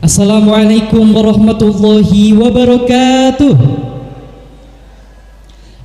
Assalamualaikum warahmatullahi wabarakatuh.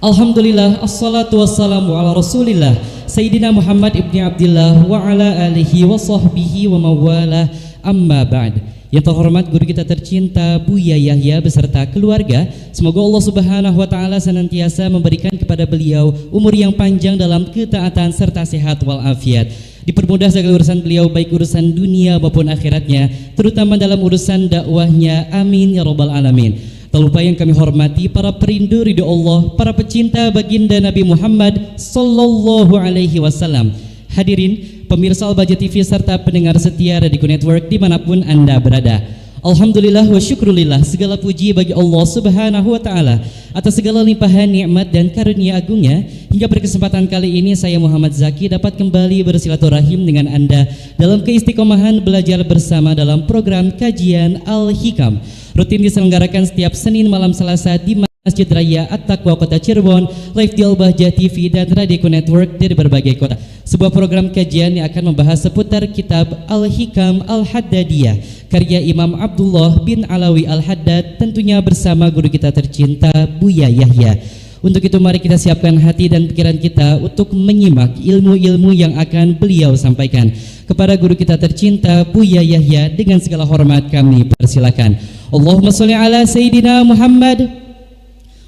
Alhamdulillah, assalatu wassalamu ala rasulillah Sayyidina Muhammad ibni Abdillah wa ala alihi wa sahbihi wa mawalah, amma ba'd. Yang terhormat guru kita tercinta Buya Yahya beserta keluarga, semoga Allah subhanahu wa ta'ala senantiasa memberikan kepada beliau umur yang panjang dalam ketaatan serta sehat walafiat, dipermudah segala urusan beliau, baik urusan dunia maupun akhiratnya, terutama dalam urusan dakwahnya, amin ya rabbal alamin. Tak lupa yang kami hormati para perindu ridho Allah, para pecinta baginda Nabi Muhammad sallallahu alaihi wasallam. Hadirin pemirsa Al-Bahjah TV serta pendengar setia Radio Network dimanapun Anda berada, alhamdulillah wa syukrulillah, segala puji bagi Allah subhanahu wa ta'ala atas segala limpahan nikmat dan karunia agungnya, hingga pada kesempatan kali ini saya Muhammad Zaki dapat kembali bersilaturahim dengan Anda dalam keistiqomahan belajar bersama dalam program kajian Al-Hikam, rutin diselenggarakan setiap Senin malam Selasa di Masjid Raya At-Taqwa Kota Cirebon, live di Al-Bahjah TV dan Radio Network dari berbagai kota. Sebuah program kajian yang akan membahas seputar kitab Al-Hikam Al-Haddadiyah karya Imam Abdullah bin Alawi Al-Haddad, tentunya bersama guru kita tercinta Buya Yahya. Untuk itu mari kita siapkan hati dan pikiran kita untuk menyimak ilmu-ilmu yang akan beliau sampaikan. Kepada guru kita tercinta Buya Yahya dengan segala hormat kami persilakan. Allahumma sholli ala Sayyidina Muhammad,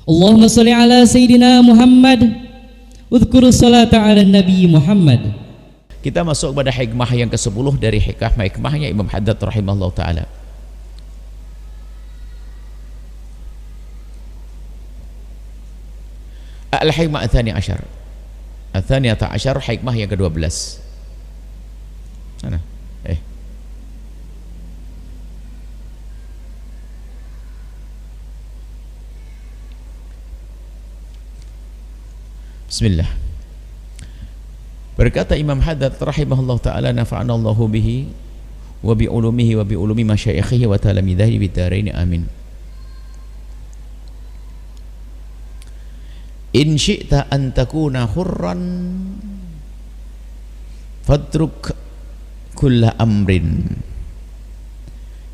Allahumma sholli ala Sayyidina Muhammad, udhkuru salata ala Nabi Muhammad. Kita masuk pada hikmah yang ke-10 dari hikmahnya Imam Haddad rahimahullah ta'ala. Al-hikmah Al-thaniyata asyar, hikmah yang ke-12. Mana? Bismillah. Berkata Imam Haddad rahimahullah ta'ala, nafa'ana Allahu bihi wa bi ulumihi wa bi ulumi masyayikhihi wa talamidhihi bid-darain, amin. In syi'ta an takuna hurran fatruk kulla amrin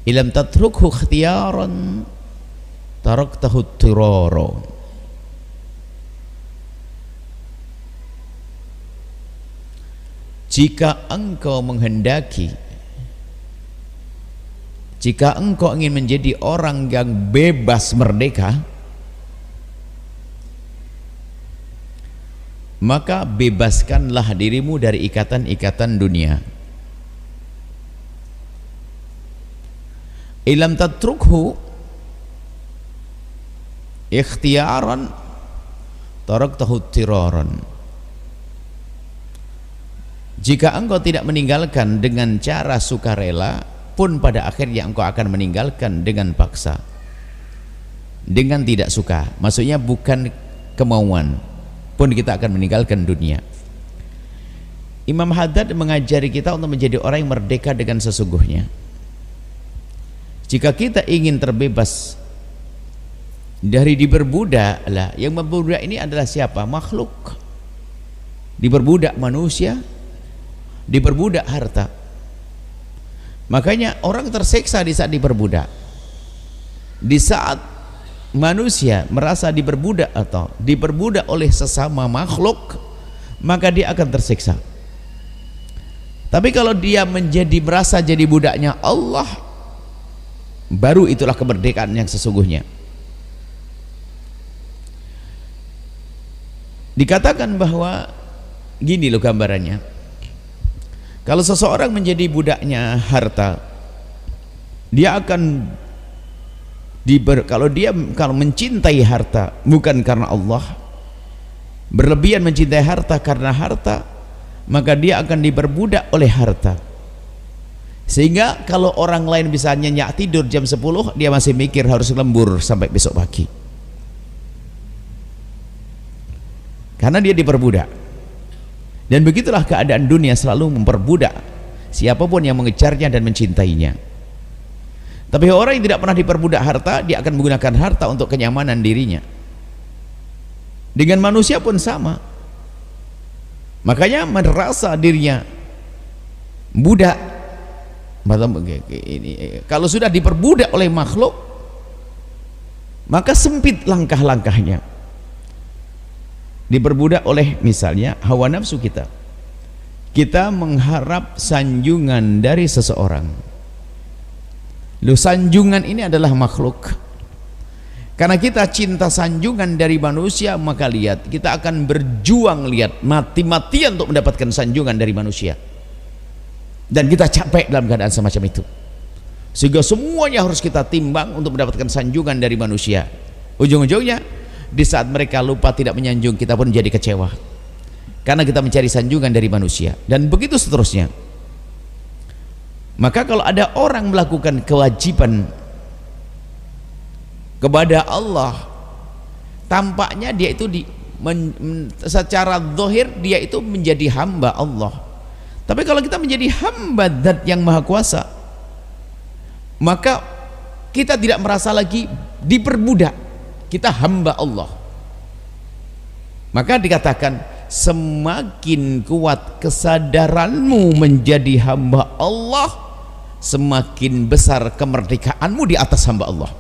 ilam tatrukhu ikhtiyaran taraktahu tirara. Jika engkau menghendaki, jika engkau ingin menjadi orang yang bebas merdeka, maka bebaskanlah dirimu dari ikatan-ikatan dunia. Ilam tatrukhu ikhtiyaran taraktahu tiraran. Jika engkau tidak meninggalkan dengan cara sukarela, pun pada akhirnya engkau akan meninggalkan dengan paksa, dengan tidak suka. Maksudnya bukan kemauan, pun kita akan meninggalkan dunia. Imam Haddad mengajari kita untuk menjadi orang yang merdeka dengan sesungguhnya. Jika kita ingin terbebas dari diperbudak, lah yang memperbudak ini adalah siapa? Makhluk. Diperbudak manusia, diperbudak harta. Makanya orang tersiksa di saat diperbudak. Di saat manusia merasa diperbudak atau diperbudak oleh sesama makhluk, maka dia akan tersiksa. Tapi kalau dia merasa jadi budaknya Allah, baru itulah kemerdekaan yang sesungguhnya. Dikatakan bahwa gini loh gambarannya. Kalau seseorang menjadi budaknya harta, dia akan kalau mencintai harta bukan karena Allah, berlebihan mencintai harta karena harta, maka dia akan diperbudak oleh harta. Sehingga kalau orang lain bisa nyenyak tidur jam 10, dia masih mikir harus lembur sampai besok pagi, karena dia diperbudak. Dan begitulah keadaan dunia, selalu memperbudak siapapun yang mengejarnya dan mencintainya. Tapi orang yang tidak pernah diperbudak harta, dia akan menggunakan harta untuk kenyamanan dirinya. Dengan manusia pun sama. Makanya merasa dirinya budak, Kalau sudah diperbudak oleh makhluk, maka sempit langkah-langkahnya. Diperbudak oleh misalnya hawa nafsu kita. Kita mengharap sanjungan dari seseorang. Loh, sanjungan ini adalah makhluk. Karena kita cinta sanjungan dari manusia, maka lihat, kita akan berjuang, lihat, mati-matian untuk mendapatkan sanjungan dari manusia. Dan kita capek dalam keadaan semacam itu, sehingga semuanya harus kita timbang untuk mendapatkan sanjungan dari manusia. Ujung-ujungnya di saat mereka lupa tidak menyanjung, kita pun jadi kecewa karena kita mencari sanjungan dari manusia, dan begitu seterusnya. Maka kalau ada orang melakukan kewajiban kepada Allah, tampaknya dia itu secara zahir dia itu menjadi hamba Allah. Tapi kalau kita menjadi hamba Zat yang Maha Kuasa, maka kita tidak merasa lagi diperbudak, kita hamba Allah. Maka dikatakan, semakin kuat kesadaranmu menjadi hamba Allah, semakin besar kemerdekaanmu di atas hamba Allah.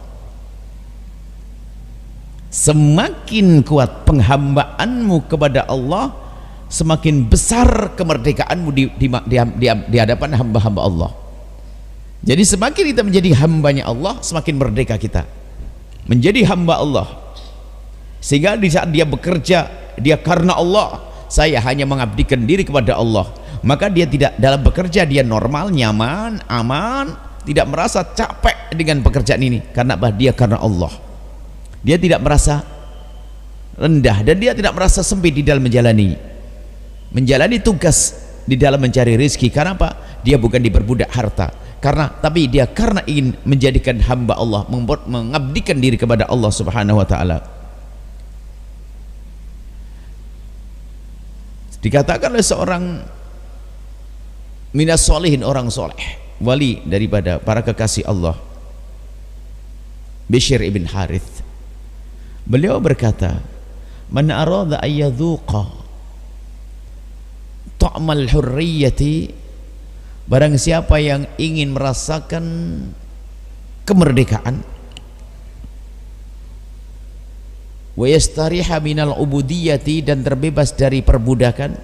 Semakin kuat penghambaanmu kepada Allah, semakin besar kemerdekaanmu di hadapan hamba-hamba Allah. Jadi semakin kita menjadi hambanya Allah, semakin merdeka kita menjadi hamba Allah. Sehingga di saat dia bekerja, dia karena Allah, saya hanya mengabdikan diri kepada Allah, maka dia tidak, dalam bekerja dia normal, nyaman, aman, tidak merasa capek dengan pekerjaan ini, karena dia karena Allah. Dia tidak merasa rendah, dan dia tidak merasa sempit di dalam menjalani tugas di dalam mencari rezeki. Karena apa? Dia bukan diperbudak harta, tapi dia karena ingin menjadikan hamba Allah, mengabdikan diri kepada Allah Subhanahu wa taala. Dikatakan oleh seorang minas solihin, orang soleh, wali daripada para kekasih Allah, Bishr ibn Harith, beliau berkata, man arada ayyadhuqa ta'mal hurriyati, barang siapa yang ingin merasakan kemerdekaan, wa yastariha minal ubudiyati, dan terbebas dari perbudakan,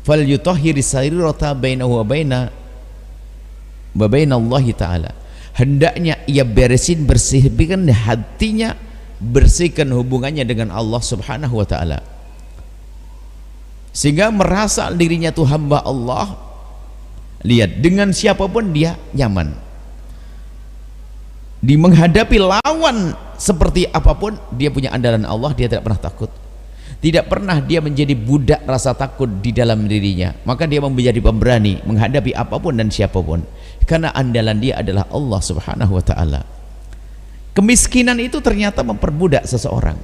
fal yutahhiri sarirata bainahu wa baina Allah taala, hendaknya ia bersihkan hatinya, bersihkan hubungannya dengan Allah Subhanahu wa taala, sehingga merasa dirinya itu hamba Allah. Lihat, dengan siapapun dia nyaman, di menghadapi lawan seperti apapun dia punya andalan Allah, dia tidak pernah takut, tidak pernah dia menjadi budak rasa takut di dalam dirinya, maka dia menjadi pemberani menghadapi apapun dan siapapun, karena andalan dia adalah Allah Subhanahu wa taala. Kemiskinan itu ternyata memperbudak seseorang.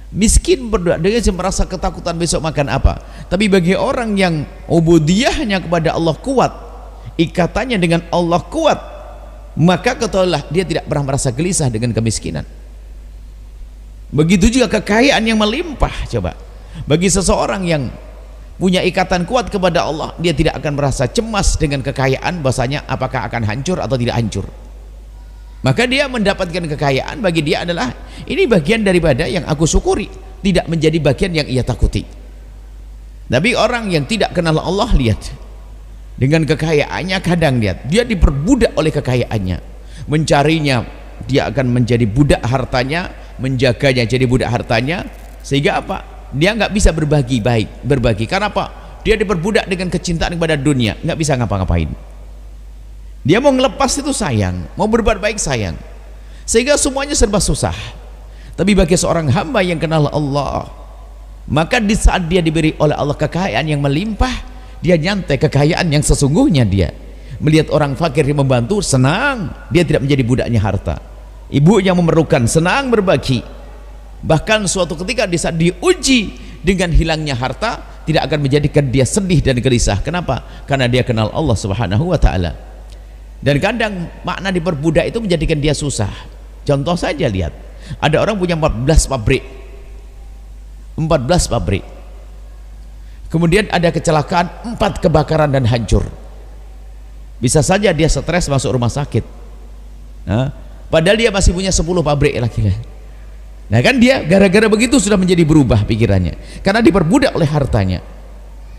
Miskin berdoa, dia merasa ketakutan besok makan apa. Tapi bagi orang yang ubudiyahnya kepada Allah kuat, ikatannya dengan Allah kuat, maka ketahuilah dia tidak pernah merasa gelisah dengan kemiskinan. Begitu juga kekayaan yang melimpah. Coba, bagi seseorang yang punya ikatan kuat kepada Allah, dia tidak akan merasa cemas dengan kekayaan, bahasanya apakah akan hancur atau tidak hancur. Maka dia mendapatkan kekayaan, bagi dia adalah ini bagian daripada yang aku syukuri, tidak menjadi bagian yang ia takuti. Tapi orang yang tidak kenal Allah, lihat, dengan kekayaannya kadang lihat dia diperbudak oleh kekayaannya, mencarinya, dia akan menjadi budak hartanya, menjaganya jadi budak hartanya, sehingga apa? Dia nggak bisa berbagi. Karena apa? Dia diperbudak dengan kecintaan kepada dunia, nggak bisa ngapa-ngapain. Dia mau ngelepas itu sayang, mau berbuat baik sayang, sehingga semuanya serba susah. Tapi bagi seorang hamba yang kenal Allah, maka di saat dia diberi oleh Allah kekayaan yang melimpah, dia nyantai kekayaan yang sesungguhnya. Dia melihat orang fakir yang membantu, senang, dia tidak menjadi budaknya harta. Ibunya memerlukan, senang berbagi. Bahkan suatu ketika di saat diuji dengan hilangnya harta, tidak akan menjadikan dia sedih dan gelisah. Kenapa? Karena dia kenal Allah Subhanahu wa taala. Dan kadang makna diperbudak itu menjadikan dia susah. Contoh saja, lihat, ada orang punya 14 pabrik. kemudian ada kecelakaan, 4 kebakaran dan hancur. Bisa saja dia stres masuk rumah sakit. Nah, padahal dia masih punya 10 pabrik lagi. Nah kan dia gara-gara begitu sudah menjadi berubah pikirannya, karena diperbudak oleh hartanya.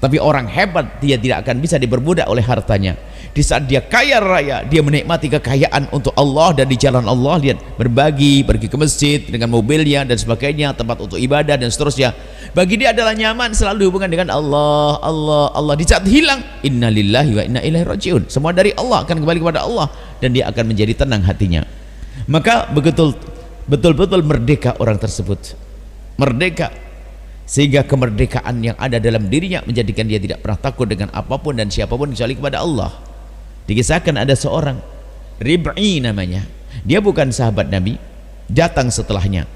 Tapi orang hebat dia tidak akan bisa diperbudak oleh hartanya. Di saat dia kaya raya, dia menikmati kekayaan untuk Allah dan di jalan Allah, dia berbagi, pergi ke masjid dengan mobilnya dan sebagainya, tempat untuk ibadah dan seterusnya. Bagi dia adalah nyaman, selalu hubungan dengan Allah, Allah, Allah. Di saat hilang, innalillahi wa inna ilaihi rajiun. Semua dari Allah, akan kembali kepada Allah dan dia akan menjadi tenang hatinya. Maka betul-betul merdeka orang tersebut. Merdeka, sehingga kemerdekaan yang ada dalam dirinya menjadikan dia tidak pernah takut dengan apapun dan siapapun kecuali kepada Allah. Dikisahkan ada seorang Rib'i namanya, dia bukan sahabat Nabi, datang setelahnya,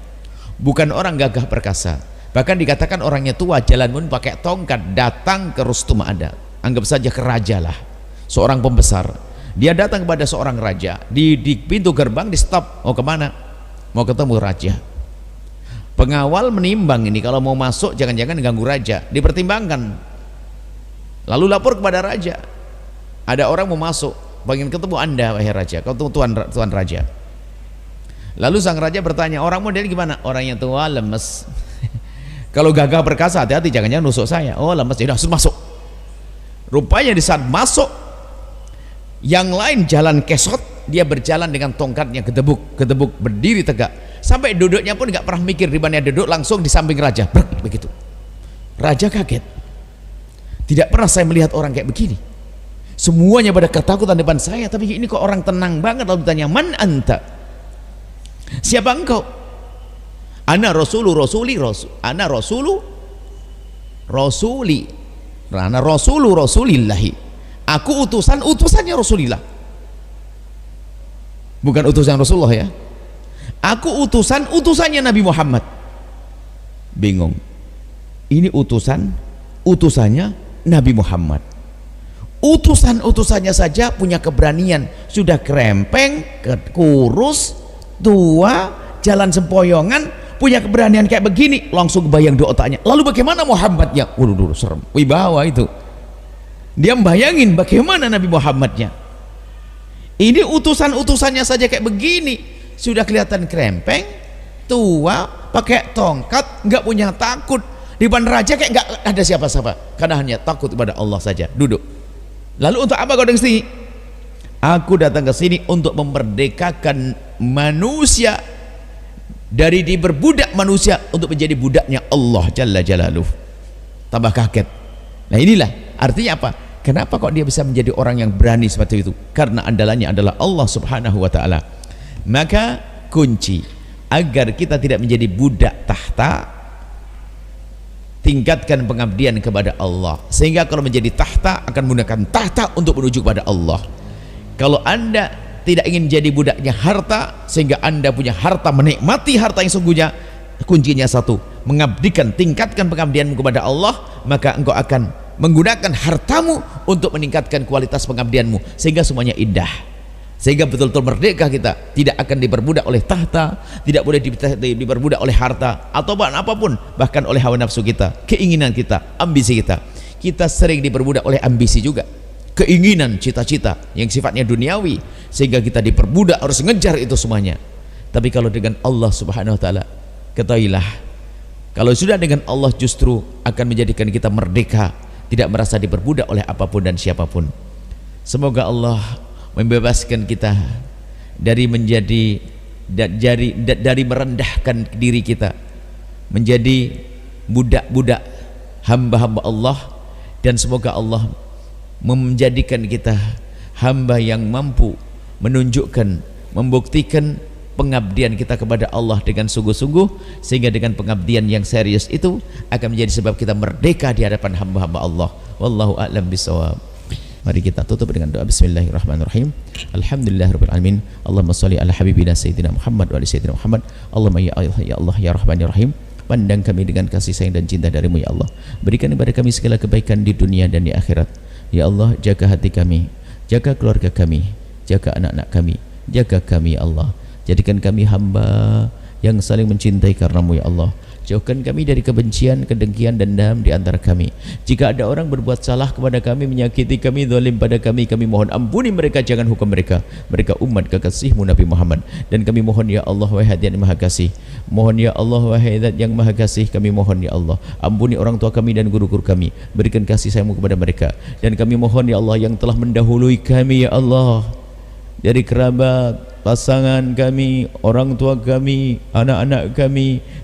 bukan orang gagah perkasa, bahkan dikatakan orangnya tua, jalan pun pakai tongkat, datang ke Rustum ada, anggap saja ke raja lah, seorang pembesar. Dia datang kepada seorang raja, di pintu gerbang di stop, mau kemana? Mau ketemu raja. Pengawal menimbang ini, kalau mau masuk jangan-jangan ganggu raja, dipertimbangkan, lalu lapor kepada raja, ada orang mau masuk, pengen ketemu Anda wahai raja, kau tuan raja. Lalu sang raja bertanya, orang model gimana? Orangnya tua, lemes. Kalau gagah perkasa hati-hati, jangan-jangan nusuk saya. Oh lemes, jadi langsung masuk. Rupanya di saat masuk, yang lain jalan kesot, dia berjalan dengan tongkatnya, gedebuk berdiri tegak, sampai duduknya pun nggak pernah mikir di mana duduk, langsung di samping raja. Begitu. Raja kaget, tidak pernah saya melihat orang kayak begini, semuanya pada ketakutan depan saya, tapi ini kok orang tenang banget. Lalu ditanya, man anta, siapa engkau? Ana rasulu rasulillahi, aku utusannya Rasulillah, bukan utusan Rasulullah ya, aku utusannya Nabi Muhammad. Bingung, ini utusannya Nabi Muhammad, utusannya saja punya keberanian, sudah krempeng, kurus, tua, jalan sempoyongan, punya keberanian kayak begini, langsung kebayang di otaknya. Lalu bagaimana Muhammadnya? Waduh, serem, wibawa itu. Dia membayangin bagaimana Nabi Muhammadnya. Ini utusannya saja kayak begini, sudah kelihatan krempeng, tua, pakai tongkat, nggak punya takut. Di depan raja kayak nggak ada siapa-siapa, karena hanya takut kepada Allah saja. Duduk. Lalu untuk apa kau datang ke sini? Aku datang ke sini untuk memerdekakan manusia dari diperbudak manusia untuk menjadi budaknya Allah Jalla Jalaluh. Tambah kaget. Nah inilah artinya apa? Kenapa kok dia bisa menjadi orang yang berani seperti itu? Karena andalannya adalah Allah Subhanahu wa ta'ala. Maka kunci agar kita tidak menjadi budak tahta, tingkatkan pengabdian kepada Allah, sehingga kalau menjadi tahta akan menggunakan tahta untuk menuju kepada Allah. Kalau Anda tidak ingin jadi budaknya harta, sehingga Anda punya harta, menikmati harta yang sungguhnya, kuncinya satu, mengabdikan, tingkatkan pengabdianmu kepada Allah, maka engkau akan menggunakan hartamu untuk meningkatkan kualitas pengabdianmu, sehingga semuanya indah, sehingga betul-betul merdeka. Kita tidak akan diperbudak oleh tahta, tidak boleh diperbudak oleh harta atau apapun, bahkan oleh hawa nafsu kita, keinginan kita, ambisi kita. Kita sering diperbudak oleh ambisi juga, keinginan, cita-cita yang sifatnya duniawi, sehingga kita diperbudak harus ngejar itu semuanya. Tapi kalau dengan Allah Subhanahu wa ta'ala, ketahuilah, kalau sudah dengan Allah justru akan menjadikan kita merdeka, tidak merasa diperbudak oleh apapun dan siapapun. Semoga Allah membebaskan kita dari dari merendahkan diri kita menjadi budak-budak hamba-hamba Allah, dan semoga Allah menjadikan kita hamba yang mampu menunjukkan, membuktikan pengabdian kita kepada Allah dengan sungguh-sungguh, sehingga dengan pengabdian yang serius itu akan menjadi sebab kita merdeka di hadapan hamba-hamba Allah. Wallahu a'lam bishawab. Mari kita tutup dengan doa. Bismillahirrahmanirrahim. Alhamdulillahirabbil alamin. Allahumma shalli ala habibina sayyidina Muhammad wa ali sayyidina Muhammad. Allahumma ya Allah ya Rahmanir Rahim, pandang kami dengan kasih sayang dan cinta darimu ya Allah. Berikan kepada kami segala kebaikan di dunia dan di akhirat. Ya Allah, jaga hati kami, jaga keluarga kami, jaga anak-anak kami, jaga kami ya Allah. Jadikan kami hamba yang saling mencintai karenamu ya Allah. Jauhkan kami dari kebencian, kedengkian, dendam di antara kami. Jika ada orang berbuat salah kepada kami, menyakiti kami, zalim pada kami, kami mohon ampuni mereka, jangan hukum mereka. Mereka umat kekasihmu Nabi Muhammad. Dan kami mohon ya Allah wahai Zat yang Maha Kasih. Mohon ya Allah wahai Zat yang Maha Kasih, kami mohon ya Allah, ampuni orang tua kami dan guru-guru kami. Berikan kasih sayang-Mu kepada mereka. Dan kami mohon ya Allah yang telah mendahului kami ya Allah, dari kerabat, pasangan kami, orang tua kami, anak-anak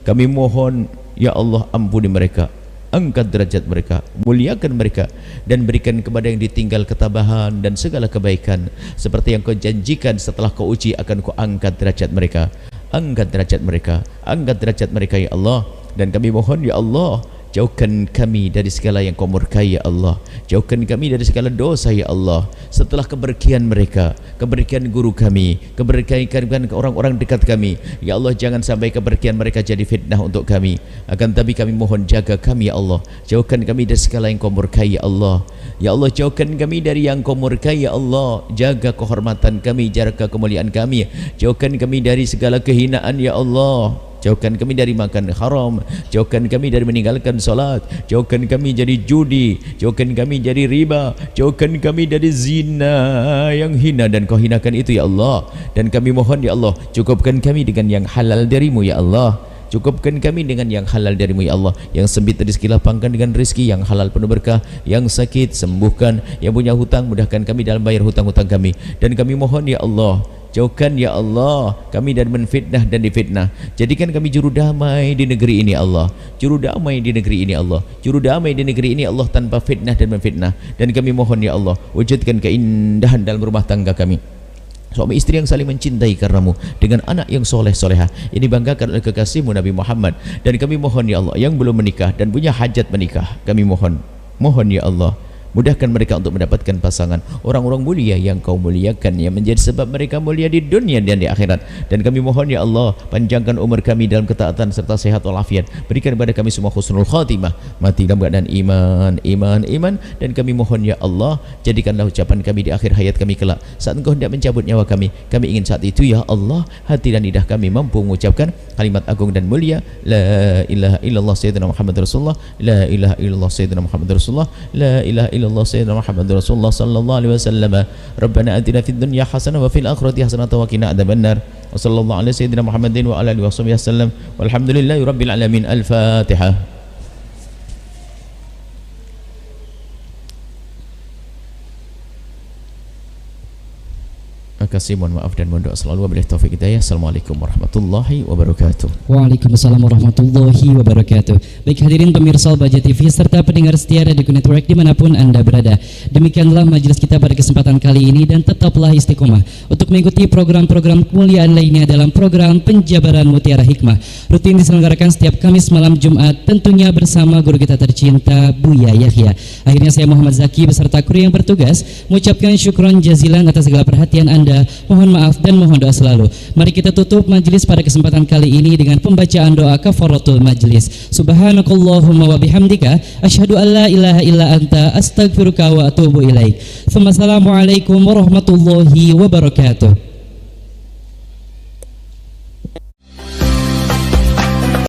kami mohon ya Allah ampuni mereka, angkat derajat mereka, muliakan mereka, dan berikan kepada yang ditinggal ketabahan dan segala kebaikan seperti yang Kau janjikan. Setelah Kau uji akan Kau angkat derajat mereka, angkat derajat mereka, angkat derajat mereka ya Allah. Dan kami mohon ya Allah, jauhkan kami dari segala yang Kau murkai ya Allah. Jauhkan kami dari segala dosa ya Allah. Setelah keberkahan mereka, keberkahan guru kami, keberkahan orang-orang dekat kami, ya Allah jangan sampai keberkahan mereka jadi fitnah untuk kami. Akan tapi kami mohon jaga kami ya Allah. Jauhkan kami dari segala yang Kau murkai ya Allah. Ya Allah jauhkan kami dari yang Kau murkai ya Allah. Jaga kehormatan kami, jaga kemuliaan kami. Jauhkan kami dari segala kehinaan ya Allah. Jauhkan kami dari makan haram, jauhkan kami dari meninggalkan salat, jauhkan kami dari judi, jauhkan kami dari riba, jauhkan kami dari zina yang hina dan Kau hinakan itu ya Allah. Dan kami mohon ya Allah, cukupkan kami dengan yang halal darimu ya Allah. Cukupkan kami dengan yang halal darimu ya Allah. Yang sempit rezeki lapangkan dengan rezeki yang halal penuh berkah. Yang sakit sembuhkan. Yang punya hutang mudahkan kami dalam bayar hutang-hutang kami. Dan kami mohon ya Allah, jauhkan ya Allah kami dari menfitnah dan difitnah. Jadikan kami juru damai di negeri ini Allah. Juru damai di negeri ini Allah. Juru damai di negeri ini Allah tanpa fitnah dan menfitnah. Dan kami mohon ya Allah, wujudkan keindahan dalam rumah tangga kami. Suami istri yang saling mencintai karenamu, dengan anak yang soleh solehah. Ini banggakan oleh kekasihmu Nabi Muhammad. Dan kami mohon ya Allah, yang belum menikah dan punya hajat menikah, kami mohon ya Allah, mudahkan mereka untuk mendapatkan pasangan orang-orang mulia yang Kau muliakan, yang menjadi sebab mereka mulia di dunia dan di akhirat. Dan kami mohon ya Allah, panjangkan umur kami dalam ketaatan serta sehat walafiat. Berikan kepada kami semua husnul khatimah, mati dalam keadaan iman. Dan kami mohon ya Allah, jadikanlah ucapan kami di akhir hayat kami kelak, saat Engkau hendak mencabut nyawa kami. Kami ingin saat itu ya Allah, hati dan lidah kami mampu mengucapkan kalimat agung dan mulia, la ilaha illallah sayyidina Muhammad Rasulullah, la ilaha illallah sayyidina Muhammad Rasulullah, la ilaha illallah sayyidina Muhammad Rasulullah sallallahu alaihi wasallam. Rabbana atina fid dunya hasanah wa fil akhirati hasanah wa qina adzabannar. Wa sallallahu ala sayyidina Muhammadin wa ala alihi wasallam. Walhamdulillahi rabbil alamin. Al-Fatihah. Terima kasih, mohon maaf dan mohon doa selalu. Wabillahi taufiq hidayah. Assalamualaikum warahmatullahi wabarakatuh. Waalaikumsalam warahmatullahi wabarakatuh. Baik hadirin pemirsa Baja TV serta pendengar setia Radio Network dimanapun Anda berada, demikianlah majelis kita pada kesempatan kali ini. Dan tetaplah istiqomah untuk mengikuti program-program kemuliaan lainnya dalam program Penjabaran Mutiara Hikmah, rutin diselenggarakan setiap Kamis malam Jumat, tentunya bersama guru kita tercinta Buya Yahya. Akhirnya saya Muhammad Zaki beserta kru yang bertugas mengucapkan syukron jazilan atas segala perhatian Anda. Mohon maaf dan mohon doa selalu. Mari kita tutup majelis pada kesempatan kali ini dengan pembacaan doa kafaratul majelis. Subhanakallahumma wa bihamdika asyhadu an la ilaha illa anta astaghfiruka wa atubu ilaik. Assalamualaikum warahmatullahi wabarakatuh.